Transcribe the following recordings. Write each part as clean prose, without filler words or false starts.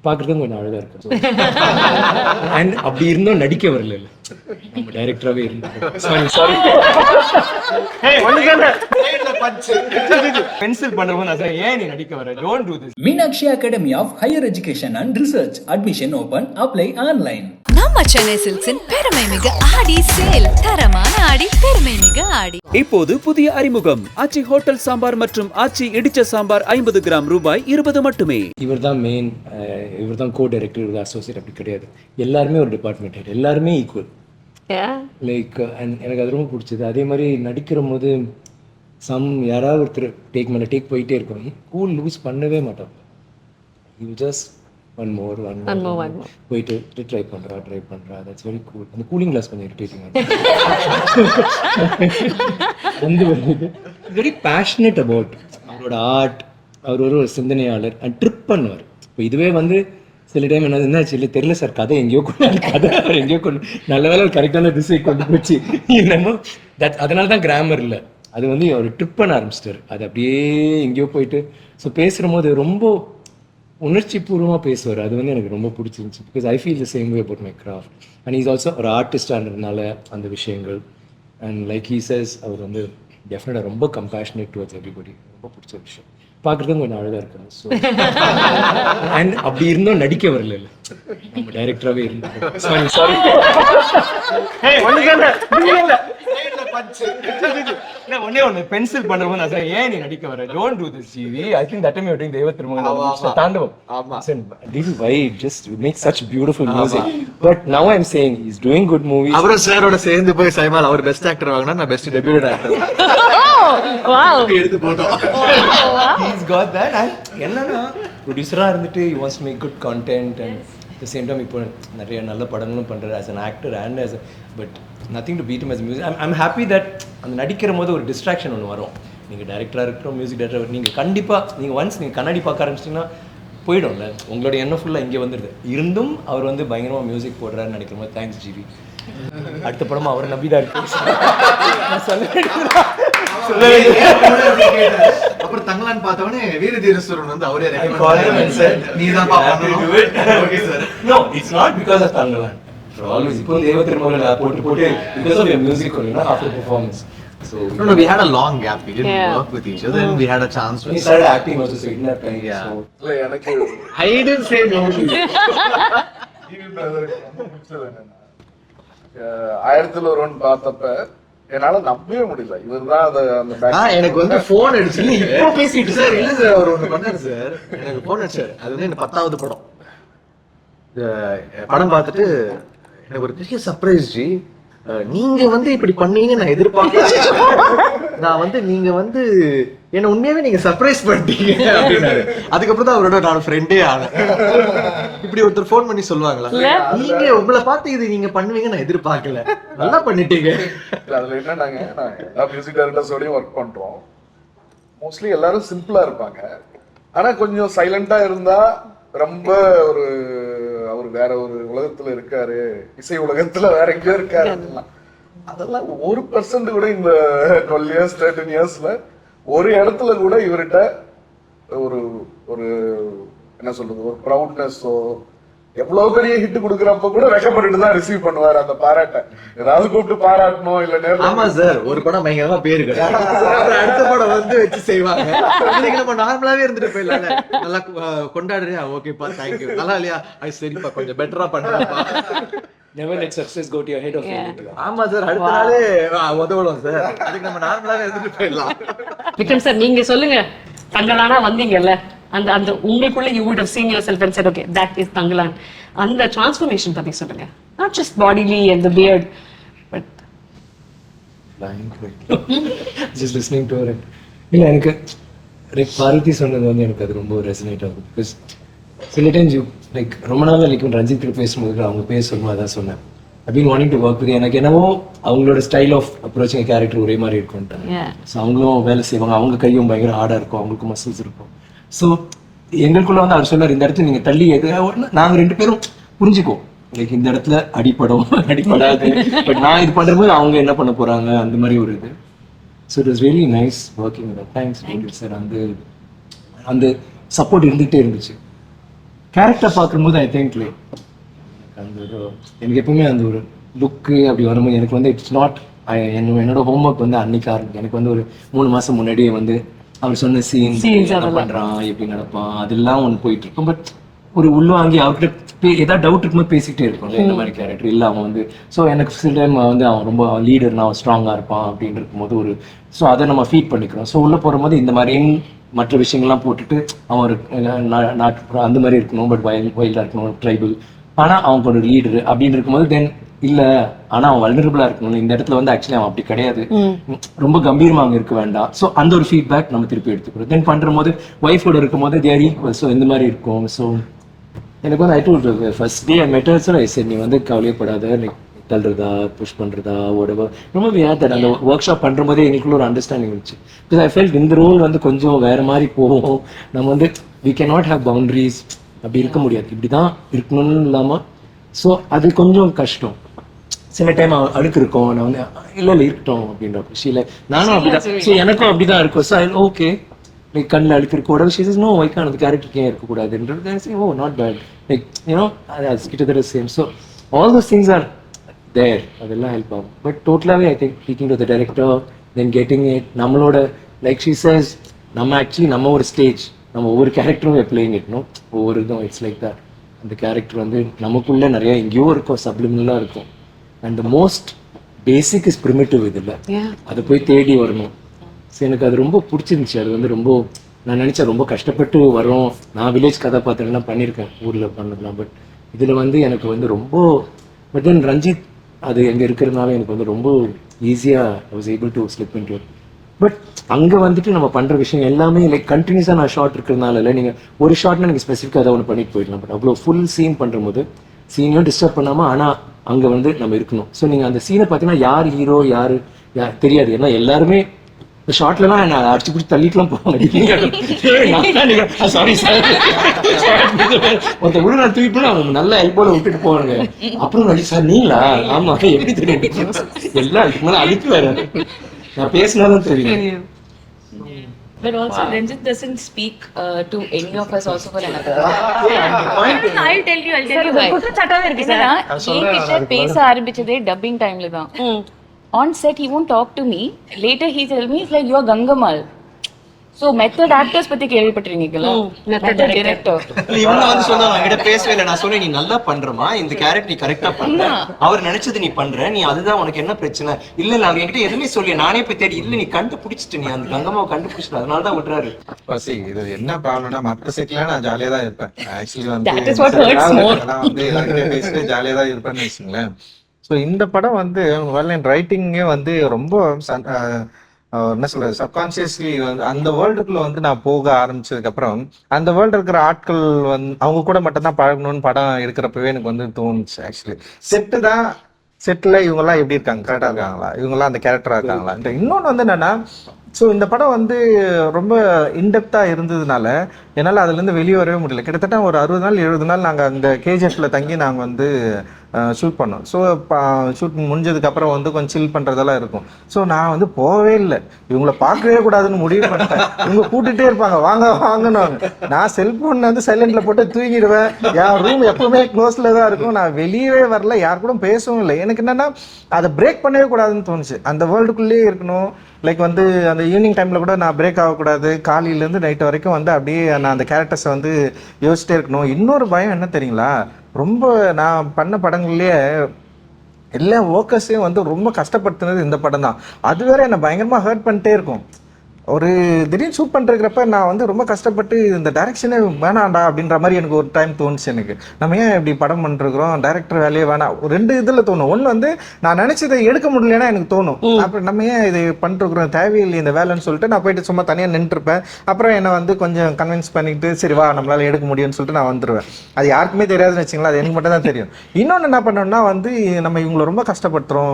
பார்க்குறதும் கொஞ்சம் அழகாக இருக்கும். அண்ட் அப்படி இருந்தும் நடிக்க வரல, இல்லை நம்ம டைரக்டராகவே இருந்தோம். சாரி பென்சில் பண்ணுறவங்க ஏன் நீ நடிக்க வர? Don't do this. Meenakshi academy of higher education and research admission open. Apply online. நம்ம சென்னை சில்க்ஸின் பெருமை மிகு ஆடி சேல். தரமான ஆடி, பெருமை மிகு ஆடி. இப்போது புதிய அறிமுகம் ஆச்சி ஹோட்டல் சாம்பார் மற்றும் ஆச்சி இடிச்ச சாம்பார் 50 கிராம் ரூபாய் 20 மட்டுமே. இவர் தான் மெயின், இவர் தான் கோ டைரக்டர், இவர் அசோசியேட். அப்படி கிடையாது, எல்லாருமே ஒரு டிபார்ட்மெண்ட் ஹெட், எல்லாருமே ஈக்குவல். லைக் எனக்கு அது ரொம்ப பிடிச்சது. அதே மாதிரி நடிக்கிற போது யாராவது ஒருத்தர் டேக் மேலே டேக் போயிட்டே இருக்கும், கூல் லூஸ் பண்ணவே மாட்டோம். யூ ஜஸ்ட் ஒன் மோர் போயிட்டு ட்ரை பண்ணுறா. That's very cool. அந்த கூலிங் கிளாஸ் கொஞ்சம் இரிட்டேட்டிங். வந்து வெரி பேஷனேட் அபவுட் அவரோட ஆர்ட். அவர் ஒரு சிந்தனையாளர் அண்ட் ட்ரிப் பண்ணுவார். இப்போ இதுவே வந்து சில டைம் என்னாச்சு இல்லை தெரியல சார், கதை எங்கேயோ அவர் எங்கேயோ நல்ல வேலை கரெக்டான திசை கொண்டு போச்சு என்னமோ. அதனால தான் கிராமர் இல்லை, அது வந்து அவர் ட்ரிப் பண்ண ஆரம்பிச்சிட்டார். அது அப்படியே எங்கேயோ போயிட்டு ஸோ பேசுகிற போது ரொம்ப உணர்ச்சி பூர்வமாக பேசுவார். அது வந்து எனக்கு ரொம்ப பிடிச்சிருந்துச்சு. Because I feel the same way about my craft. And is also ஒரு ஆர்டிஸ்டானதுனால அந்த விஷயங்கள். அண்ட் லைக் ஹீ சேஸ், அவர் வந்து டெஃபினட்டாக ரொம்ப கம்பேஷனேட் டுவர்ட்ஸ் எவ்ரிபடி. ரொம்ப பிடிச்ச விஷயம். பார்க்குறதும் கொஞ்சம் அழகாக இருக்காங்க. ஸோ அண்ட் அப்படி இருந்தும் நடிக்க வரல, இல்லை நம்ம டைரக்டராகவே இருந்தோம். சாரி ஒன்னே ஒன்று பென்சில் பண்ணுறவங்க ஏன் நீ நடிக்க வர? Don't do this GV. I think that time you doing Deiva Thirumagan தாண்டவம். This is why just make such beautiful music. But now I'm saying he's doing good movies. அவரும் சாரோட சேர்ந்து போய் சைமால் அவர் பெஸ்ட் ஆக்டர் வாங்கினா, நான் பெஸ்ட் டெபியூட் ஆக்டர் எடுத்து போட்டோம். He's got that. And என்னன்னா ப்ரொடியூசராக இருந்துட்டு he wants to make good content and at the same time இப்போ நிறைய நல்ல படங்களும் பண்ணுறாரு as an actor and as a, but nothing to beat him as a music. I'm happy that அந்த நடிக்கிற போது ஒரு டிஸ்ட்ராக்ஷன் ஒன்று வரும். நீங்கள் டைரக்டராக இருக்கிறோம், மியூசிக் டைரக்டர், நீங்கள் கண்டிப்பாக நீங்கள் ஒன்ஸ் நீங்கள் கண்ணாடி பார்க்க ஆரம்பிச்சிட்டிங்கன்னா போயிடும்ல, உங்களோட எண்ணம் ஃபுல்லாக இங்கே வந்துடுது. இருந்தும் அவர் வந்து பயங்கரமாக மியூசிக் போடுறாருன்னு நினைக்கிற மாதிரி. தேங்க்ஸ் ஜிவி. அடுத்த படமும் அவரை நம்பி தான் இருக்கு. அப்புறம் தங்கலான் பார்த்தவனே வீர தீரஸ்வரன் வந்து அவரே நீதான் okay sir. No, it's not because of Thangalaan. Always இப்போ தேவ திருமகன் போட்டு because of your music only, not after performance. So no, we had a long gap. We didn't work with each other, and we had a chance to. We started acting also, so in that time. Yeah. So எனக்கு I didn't say no to you. ஈவி பிரதருக்கு ரொம்ப பிடிச்சது என்னன்னா, 1000 ஒரு one பார்த்தப்ப என்னால நம்பவே முடியல. இவர்தான் அந்த எனக்கு வந்து போன் அடிச்சு இப்போ பேசிட்டு சார் இல்ல சார் அவர் ஒண்ணு பண்ணாரு சார். எனக்கு போன் அடிச்சாரு. அது வந்து எனக்கு 10வது படம். படம் பார்த்துட்டு எனக்கு ஒரு பெரிய சர்ப்ரைஸ் ஜி. நீங்க வந்து இப்படி பண்ணீங்க நான் எதிர்பார்க்கல. நான் வந்து நீங்க வந்து என்ன உண்மையாவே நீங்க சர்ப்ரைஸ் பண்ணிட்டீங்க அப்படின்னாரு. அதுக்கப்புறம் தான் அவரோட நான் ஃப்ரெண்டே ஆனேன். இப்படி ஒருத்தர் ஃபோன் பண்ணி சொல்லுவாங்களா, நீங்க உங்களை பார்த்து இது நீங்க பண்ணுவீங்க நான் எதிர்பார்க்கல, நல்லா பண்ணிட்டீங்க. அதுல என்ன, நாங்க எல்லா மியூசிக் டைரக்டர்ஸோடயும் ஒர்க் பண்றோம். மோஸ்ட்லி எல்லாரும் சிம்பிளா இருப்பாங்க. ஆனா கொஞ்சம் சைலண்டா இருந்தா ரொம்ப ஒரு அவர் வேற ஒரு உலகத்துல இருக்காரு, இசை உலகத்துல வேற எங்கேயோ இருக்காரு. அதெல்லாம் 1% கூட இந்த 12 years 13 yearsல ஒரு இடத்துல கூட இவர்கிட்ட ஒரு ஒரு என்ன சொல்றது, ஒரு ப்ரௌட்னஸோ, எவ்வளவு பெரிய ஹிட் கொடுக்கறப்ப கூட வெக்கப்பட்டு தான் ரிசீவ் பண்ணுவாரு அந்த பாராட்ட. ஏதாவது கூப்பிட்டு பாராட்டணும் இல்ல நேர்ல. ஆமா சார், ஒரு படம் பயங்கரமா பேருக்கு அடுத்த படம் வந்து வச்சு செய்வாங்க. நம்ம நார்மலாவே இருந்துட்டு போயிடலாங்க. நல்லா கொண்டாடுறியா, ஓகேப்பா தேங்க்யூ, நல்லா இல்லையா, அது சரிப்பா கொஞ்சம் பெட்டரா பண்றப்பா. Never let success go to your head of you. ஆமா சார், அடுத்த நாளே உதவலாம் சார். அதுக்கு நம்ம நார்மலாவே இருந்துட்டு போயிடலாம். விக்ரம் சார், நீங்க சொல்லுங்க, தங்கலானா வந்தீங்கல்ல, அந்த அந்த உங்களுக்குள்ள you would have seen yourself and said okay that is Thangalaan. அந்த டிரான்ஸ்ஃபர்மேஷன் பத்தி சொல்லுங்க. not just bodily and the beard but just listening to her. இல்ல எனக்கு பார்வதி சொன்னது வந்து எனக்கு அது ரொம்ப ரெசனேட் ஆகும். பிகாஸ் சில டைம்ஸ் யூ லைக் ரொம்ப நாள் லைக் ரஞ்சித் கிட்ட பேசும்போது அவங்க பேசும்போது அதான் சொன்னேன், I've been wanting to work with you. எனக்கு என்னவோ அவங்களோட ஸ்டைல் ஆஃப் அப்ரோச்சிங் கேரக்டர் ஒரே மாதிரி இருக்கும்ட்டாங்க. ஸோ அவங்களும் வேலை செய்வாங்க, அவங்க கையும் பயங்கர ஹார்டாக இருக்கும், அவங்களுக்கும் மசில்ஸ் இருக்கும். ஸோ எங்களுக்குள்ள வந்து அவர் சொன்னார், இந்த இடத்துல நீங்கள் தள்ளி நாங்கள் 2 பேரும் புரிஞ்சுக்குவோம், லைக் இந்த இடத்துல அடிப்படாது, பட் நான் இது பண்ணும்போது அவங்க என்ன பண்ண போகிறாங்க, அந்த மாதிரி ஒரு இது. So it was really nice working with. Thanks sir. அந்த சப்போர்ட் இருந்துகிட்டே இருந்துச்சு. கேரக்டர் பார்க்கும்போது ஐ திங்க் அந்த ஒரு எனக்கு எப்பவுமே அந்த ஒரு லுக்கு அப்படி வரும்போது எனக்கு வந்து இட்ஸ் நாட் என்னோட ஹோம்ஒர்க் வந்து அன்னைக்கு ஆரம்பிக்கும். எனக்கு வந்து ஒரு 3 மாசம் முன்னாடியே வந்து அவர் சொன்ன சீன்ஸ் என்ன பண்றான் எப்படி நடப்பான் அதெல்லாம் ஒன்று போயிட்டு இருக்கும். பட் ஒரு உள்வாங்கி அவர்கிட்ட ஏதாவது டவுட் இருக்கும்போது பேசிக்கிட்டே இருக்கும் இந்த மாதிரி கேரக்டர் இல்லை அவன் வந்து. ஸோ எனக்கு சில டைம் வந்து அவன் ரொம்ப லீடர் நான் ஸ்ட்ராங்காக இருப்பான் அப்படின்னு இருக்கும்போது ஒரு ஸோ அதை நம்ம ஃபீட் பண்ணிக்கிறோம். ஸோ உள்ளே போகும்போது இந்த மாதிரியும் மற்ற விஷயங்கள்லாம் போட்டுட்டு அவன் ஒரு நாட்டு அந்த மாதிரி இருக்கணும், பட் வைல்டாக இருக்கணும், ட்ரைபல், ஆனால் அவன் ஒரு லீடர் அப்படின்னு இருக்கும்போது தென் இல்லை ஆனால் அவன் வல்னரபிளாக இருக்கணும். இந்த இடத்துல வந்து ஆக்சுவலி அவன் அப்படி கிடையாது, ரொம்ப கம்பீரமாக அங்கே இருக்க வேண்டாம். ஸோ அந்த ஒரு ஃபீட்பேக் நம்ம திருப்பி எடுத்துக்கிறோம். தென் பண்ணும்போது ஒய்ஃபோட இருக்கும்போது தேர் ஈக்குவல். ஸோ இந்த மாதிரி இருக்கும். ஸோ எனக்கு வந்து ஐ டோல்ட் ஃபர்ஸ்ட் டே ஐ மெட் ஹர் சார், ஐ செட் நீ வந்து கவலையப்படாத, லைக் தள்ளுறதா புஷ் பண்ணுறதா whatever. ரொம்ப வியாதர் அந்த ஒர்க் ஷாப் பண்ணுற போதே எங்களுக்குள்ள ஒரு அண்டர்ஸ்டாண்டிங் இருந்துச்சு. பிகாஸ் ஐ ஃபெல்ட் இந்த ரோல் வந்து கொஞ்சம் வேற மாதிரி போகும். நம்ம வந்து we can not have boundaries, அப்படி இருக்க முடியாது, இப்படி தான் இருக்கணும்னு இல்லாமல். ஸோ அது கொஞ்சம் கஷ்டம். சில டைம் அழுக்கு இருக்கும், நான் வந்து இல்லை இருக்கட்டும் அப்படின்ற விஷயம் நானும் அப்படிதான். ஸோ எனக்கும் அப்படிதான் இருக்கும். ஸோ ஐ ஓகே லைக் கண்ணில் அழுக்கு இருக்க கூடாது, ஷீ இஸ் நோ வைக்கான அந்த கேரக்டருக்கு ஏன் இருக்கக்கூடாதுன்றது oh not bad like you know கிட்டத்தட்ட same. So all those things are there, அதெல்லாம் ஹெல்ப் ஆகும். பட் டோட்டலாகவே I think speaking to the director then getting it நம்மளோட லைக் ஷீ சேஸ் நம்ம ஆக்சுவலி நம்ம ஒரு ஸ்டேஜ் நம்ம ஒவ்வொரு கேரக்டரும் பிளேயிங் இட்னும் ஒவ்வொரு இதுவும் இட்ஸ் லைக் தட். அந்த கேரக்டர் வந்து நமக்குள்ள நிறைய எங்கேயோ இருக்கும், சப்ளிமினலாக இருக்கும். And the most basic is primitive இதில் அதை போய் தேடி வரணும். ஸோ எனக்கு அது ரொம்ப பிடிச்சிருந்துச்சு. அது வந்து ரொம்ப நான் நினச்சேன் ரொம்ப கஷ்டப்பட்டு வரோம். நான் வில்லேஜ் கதாபாத்திரம்லாம் பண்ணியிருக்கேன் ஊரில் பண்ணலாம். பட் இதில் வந்து எனக்கு வந்து ரொம்ப பட் தென் ரஞ்சித் அது எங்கே இருக்கிறதுனால எனக்கு வந்து ரொம்ப ஈஸியாக I was able to slip in to. But அங்கே வந்துட்டு நம்ம பண்ணுற விஷயம் எல்லாமே லைக் கண்டினியூஸாக நான் ஷார்ட் இருக்கிறதுனால இல்லை, நீங்கள் ஒரு ஷார்ட்னா எனக்கு ஸ்பெசிஃபிக்காக அதை ஒன்று பண்ணிட்டு போயிடலாம். பட் அவ்வளோ ஃபுல் சீன் பண்ணும்போது சீனையும் டிஸ்டர்ப் பண்ணாமல் ஆனால் அங்கே வந்து நம்ம இருக்கணும். ஸோ நீங்கள் அந்த சீனை பார்த்தீங்கன்னா யார் ஹீரோ யார் தெரியாது. ஏன்னா எல்லாருமே இந்த ஷார்ட்லாம் என்ன அடிச்சு பிடிச்சி தள்ளிட்டுலாம் போவாங்க. சாரி சார் ஒருத்த கூட நான் தூக்கிட்டு அவங்க நல்ல எல்போல விட்டுட்டு போவாங்க. அப்புறம் சார் நீங்களா ஆமா எப்படி தெரியும் எல்லாம் அதுக்கு மேலே அழிப்பு வேற நான் பேசினாதான் தெரியும். But also Ranjit doesn't speak to any of us also for another. I'll tell you why. என்னன்னா என்கிட்ட பேச ஆரம்பிச்சதே டப்பிங் டைம்ல தான். On set he won't talk to me. Later he tell me it's like you are Gangamal. So method actors பத்தி கேள்விப்பட்டிருக்கீங்களா? Method director. இவங்க வந்து சொன்னாங்க என்கிட்ட பேசவே இல்லை. நான் சொன்னேன் நீ நல்லா பண்றமா, இந்த கேரக்டர் நீ கரெக்டா பண்ற, அவர் நினைச்சது நீ பண்ற, நீ அதுதான் உனக்கு என்ன பிரச்சனை இல்ல இல்ல அவங்க என்கிட்ட எதுவுமே சொல்லி நானே போய் தேடி இல்ல நீ கண்டுபிடிச்சிட்டு நீ அந்த கங்கம்மாவை கண்டுபிடிச்சிட்டு அதனாலதான் விட்டுறாரு. இது என்ன ப்ராப்ளம்னா மற்ற செட்ல நான் ஜாலியா தான் இருப்பேன். ஆக்சுவலி வந்து பேசிட்டு ஜாலியா தான் இருப்பேன்னு வச்சுங்களேன். ஸோ இந்த படம் வந்து ரைட்டிங்கே வந்து ரொம்ப என்ன சொல்றது சப்கான்சியஸ்லி வந்து அந்த வேர்ல்டுக்குள்ள வந்து நான் போக ஆரம்பிச்சதுக்கு அப்புறம் அந்த வேர்ல்டு இருக்கிற ஆட்கள் வந்து அவங்க கூட மட்டும் தான் பழகணும்னு படம் எடுக்கிறப்பவே எனக்கு வந்து தோணுச்சு. ஆக்சுவலி செட்டில் இவங்கெல்லாம் எப்படி இருக்காங்க, கரெக்டாக இருக்காங்களா, இவங்கெல்லாம் அந்த கேரக்டரா இருக்காங்களா. இன்னொன்று வந்து என்னன்னா ஸோ இந்த படம் வந்து ரொம்ப இன்டெப்த்தாக இருந்ததுனால என்னால் அதுலேருந்து வெளியே வரவே முடியல. கிட்டத்தட்ட ஒரு 60 நாள் 70 நாள் நாங்கள் அந்த கேஜிஎஃப்ல தங்கி நாங்கள் வந்து ஷூட் பண்ணோம். ஸோ ஷூட் முடிஞ்சதுக்கப்புறம் வந்து கொஞ்சம் சில் பண்ணுறதெல்லாம் இருக்கும். ஸோ நான் வந்து போகவே இல்லை, இவங்கள பார்க்கவே கூடாதுன்னு முடிவு பண்ணிட்டேன். இவங்க கூட்டிகிட்டே இருப்பாங்க வாங்க வாங்கன்னு. நான் செல்ஃபோன் வந்து சைலண்டில் போட்டு தூங்கிடுவேன். என் ரூம் எப்பவுமே க்ளோஸில் தான் இருக்கும். நான் வெளியவே வரல, யார் கூட பேசவும் இல்லை. எனக்கு என்னென்னா அதை பிரேக் பண்ணவே கூடாதுன்னு தோணுச்சு. அந்த வேர்ல்டுக்குள்ளேயே இருக்கணும். லைக் வந்து அந்த ஈவினிங் டைமில் கூட நான் பிரேக் ஆகக்கூடாது. காலையிலேருந்து நைட்டு வரைக்கும் வந்து அப்படியே நான் அந்த கேரக்டர்ஸை வந்து யோசிச்சிட்டே இருக்கணும். இன்னொரு பயம் என்ன தெரியுங்களா, ரொம்ப நான் பண்ண படங்கள்லேயே எல்லா ஒர்க்கர்ஸையும் வந்து ரொம்ப கஷ்டப்படுத்துனது இந்த படம் தான். அது வேற என்னை பயங்கரமாக ஹர்ட் பண்ணிட்டே இருக்கும். ஒரு திடீர்னு ஷூட் பண்ணுறப்ப நான் வந்து ரொம்ப கஷ்டப்பட்டு இந்த டைரக்ஷனே வேணாண்டா அப்படின்ற மாதிரி எனக்கு ஒரு டைம் தோணுச்சு. எனக்கு நம்ம ஏன் இப்படி படம் பண்ணிருக்கிறோம், டைரக்டர் வேலையே வேணாம். 2 இதில் தோணும். ஒன்று வந்து நான் நினச்சதை எடுக்க முடியலன்னா எனக்கு தோணும், அப்புறம் நம்ம ஏன் இது பண்ணிருக்கிறோம் தேவையில்லை இந்த வேலைன்னு சொல்லிட்டு நான் போயிட்டு சும்மா தனியாக நின்றுருப்பேன். அப்புறம் என்னை வந்து கொஞ்சம் கன்வின்ஸ் பண்ணிட்டு சரி வா நம்மளால எடுக்க முடியும்னு சொல்லிட்டு நான் வந்துடுவேன். அது யாருக்குமே தெரியாதுன்னு வச்சுங்களா, அது எனக்கு மட்டும் தான் தெரியும். இன்னொன்று என்ன பண்ணோம்னா வந்து நம்ம இவங்களை ரொம்ப கஷ்டப்படுத்துகிறோம்,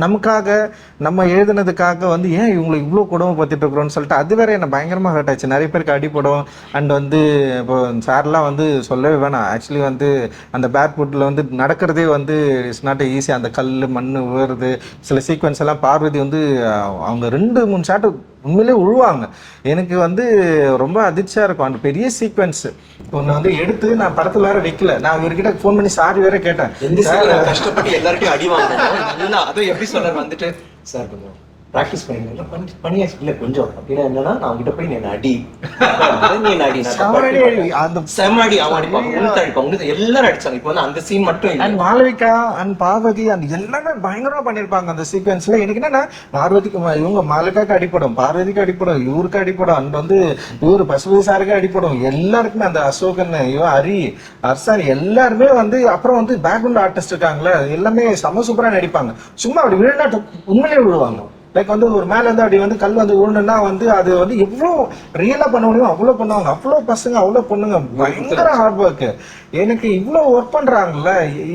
நமக்காக நம்ம எழுதுனதுக்காக வந்து ஏன் இவங்களை இவ்வளோ கொடுமை பற்றிட்டு இருக்கிறோம் அடிபடும்னு சொல்லிட்டு அது வேற என்ன பயங்கரமாக ஹர்ட் ஆச்சு. நிறைய பேருக்கு அடிபடும். அண்ட் வந்து இப்போ சார்லாம் வந்து சொல்லவே வேணாம். ஆக்சுவலி வந்து அந்த பேர்ஃபுட்டில் வந்து நடக்கிறதே வந்து இட்ஸ் நாட் ஈஸி. அந்த கல் மண் விழுறது சில சீக்வன்ஸ் எல்லாம் பார்வதி வந்து அவங்க 2-3 ஷாட்டு உண்மையிலே உழுவாங்க. எனக்கு வந்து ரொம்ப அதிர்ச்சியாக இருக்கும். அந்த பெரிய சீக்வன்ஸ் ஒன்று வந்து எடுத்து நான் படத்தில் வேற வைக்கல. நான் இவர்கிட்ட ஃபோன் பண்ணி சாரி வேற கேட்டேன். கஷ்டப்பட்டு எல்லார்ட்டையும் அடி வாங்கணும். அதுவும் எப்படி சொல்றாரு வந்துட்டு சார் கொஞ்சம் ப்ராக்டிஸ் பண்ணியாச்சு இல்லை கொஞ்சம் அப்படின்னா என்னன்னா நான் அவங்ககிட்ட போய் நீ அடி அந்த செம அடி அவன் அடிப்பாங்க அடிப்பாங்க எல்லாரும் அடிச்சாங்க. இப்போ வந்து அந்த சீன் மட்டும் அண்ட் மாளவிகா அண்ட் பார்வதி அந்த எல்லாமே பயங்கரமா பண்ணிருப்பாங்க அந்த சீக்வன்ஸ்ல. எனக்கு என்னன்னா பார்வதிக்கு இவங்க மாளவிகாக்கு அடிப்படும், பார்வதிக்கு அடிப்படும், இவருக்கு அடிப்படும், அண்ட் வந்து இவரு பசுபதி சாருக்கு அடிப்படும். எல்லாருக்குமே அந்த அசோகன் இவன் ஹரி அர்சான் எல்லாருமே வந்து அப்புறம் வந்து பேக்ரவுண்ட் ஆர்டிஸ்ட் இருக்காங்களே எல்லாமே செம சூப்பரா நடிப்பாங்க. சும்மா அப்படி விழுந்தா உண்மையிலே விழுவாங்க. லைக் வந்து ஒரு மேல இருந்து அப்படி வந்து கல் வந்து விழுந்துன்னா வந்து அது வந்து எவ்வளோ ரியலா பண்ண முடியும் அவ்வளோ பண்ணுவாங்க. அவ்வளோ பசங்க அவ்வளோ பொண்ணுங்க பயங்கர ஹார்ட் ஒர்க். எனக்கு இவ்வளோ ஒர்க் பண்றாங்கல்ல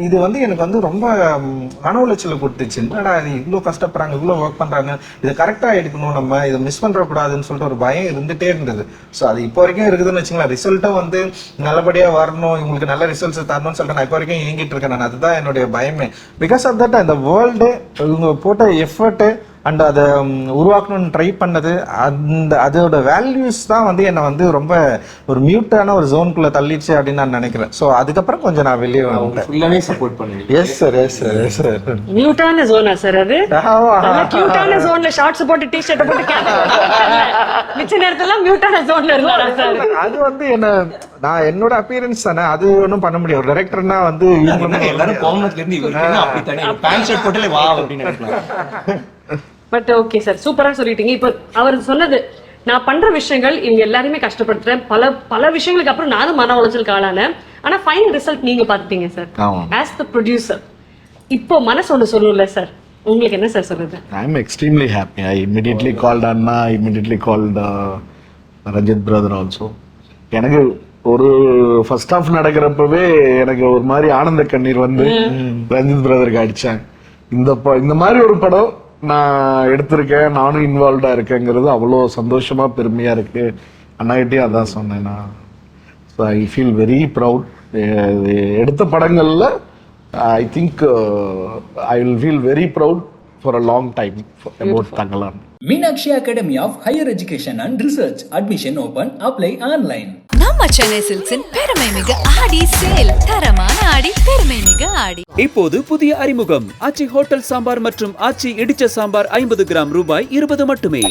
இது வந்து எனக்கு வந்து ரொம்ப மன உளைச்சலை கொடுத்துச்சு. என்னடா இது இவ்வளோ கஷ்டப்படுறாங்க இவ்வளோ ஒர்க் பண்றாங்க இதை கரெக்டா எடுக்கணும் நம்ம இதை மிஸ் பண்றக்கூடாதுன்னு சொல்லிட்டு ஒரு பயம் இருந்துட்டே இருந்தது. ஸோ அது இப்போ வரைக்கும் இருக்குதுன்னு வச்சுங்களேன். ரிசல்ட்டும் வந்து நல்லபடியா வரணும் இவங்களுக்கு நல்ல ரிசல்ட்ஸ் தரணும்னு சொல்லிட்டு நான் இப்போ வரைக்கும் இயங்கிட்டு இருக்கேன். நான் அதுதான் என்னுடைய பயமே. பிகாஸ் ஆஃப் தட் அந்த வேர்ல்டு இவங்க போட்ட எஃபர்ட் அண்ட் அதை உருவாக்கணும்னு ட்ரை பண்ணது அதோட வேல்யூஸ் தான் வந்து என்னை வந்து ரொம்ப ஒரு மியூட்டான ஒரு ஜோனுக்குள்ள தள்ளிடுச்சு அப்படின்னு நான் நினைக்கிறேன். ஸோ அதுக்கப்புறம் கொஞ்சம் நான் வெளியே ஃபுல்லாவே சப்போர்ட் பண்ணுவேன். Yes sir yes sir yes sir. மியூட்டான ஜோனா சார் அது? கியூட்டான ஜோன்ல ஷார்ட்ஸ் போட்டு டி-ஷர்ட் போட்டு மிச்ச நேரத்துல மியூட்டான ஜோன்ல இருந்தாரா சார்? அது வந்து என்ன நான் என்னோட அப்பியரன்ஸ் தானே அது ஒன்றும் பண்ண முடியாது. டைரக்டர்னா வந்து எல்லாரும் கோமத்துல இருந்து இவருக்கு அப்படி தானே பேண்ட் ஷர்ட் போட்டுல வா அப்படின்னு நினைக்கலாம். பட் ஓகே சார் சூப்பரா சொல்லிட்டீங்க. இப்போ அவர் சொன்னது நான் பண்ற விஷயங்கள் இவங்க எல்லாருமே கஷ்டப்படுத்துறேன் பல பல விஷயங்களுக்கு அப்புறம் நானும் மன உளைச்சலுக்கு ஆளானேன். ஆனா ஃபைனல் ரிசல்ட் நீங்க பாத்துட்டீங்க சார் ஆஸ் த ப்ரொடியூசர். இப்போ மனசு ஒன்று சொல்லணும்ல சார் உங்களுக்கு என்ன சார் சொல்லுது? I am extremely happy. I immediately called Anna, I immediately called Ranjith brother also. எனக்கு ஒரு ஃபர்ஸ்ட் ஹாஃப் நடக்கிறப்பவே எனக்கு ஒரு மாதிரி ஆனந்த கண்ணீர் வந்து ரஞ்சித் பிரதருக்கு அடிச்சேன். இந்த மாதிரி ஒரு படம் நான் எடுத்திருக்கேன் நானும் இன்வால்வ்டா இருக்கேங்கிறது அவ்வளோ சந்தோஷமா பெருமையா இருக்கு. அண்ணாகிட்டே அதான் சொன்னேன் நான். So I feel very proud. எடுத்த படங்கள்ல I think I will feel very proud for a long time about Thangalaan. Meenakshi Academy of Higher Education and Research. Admission open. Apply online. நம்ம சென்னை சில்க்ஸின் பெருமை மிகு ஆடி சேல். தரமான ஆடி பெருமை மிகு ஆடி. இப்போது புதிய அறிமுகம் ஆச்சி ஹோட்டல் சாம்பார் மற்றும் ஆச்சி இடிச்ச சாம்பார் 50 கிராம் ரூபாய் 20 மட்டுமே.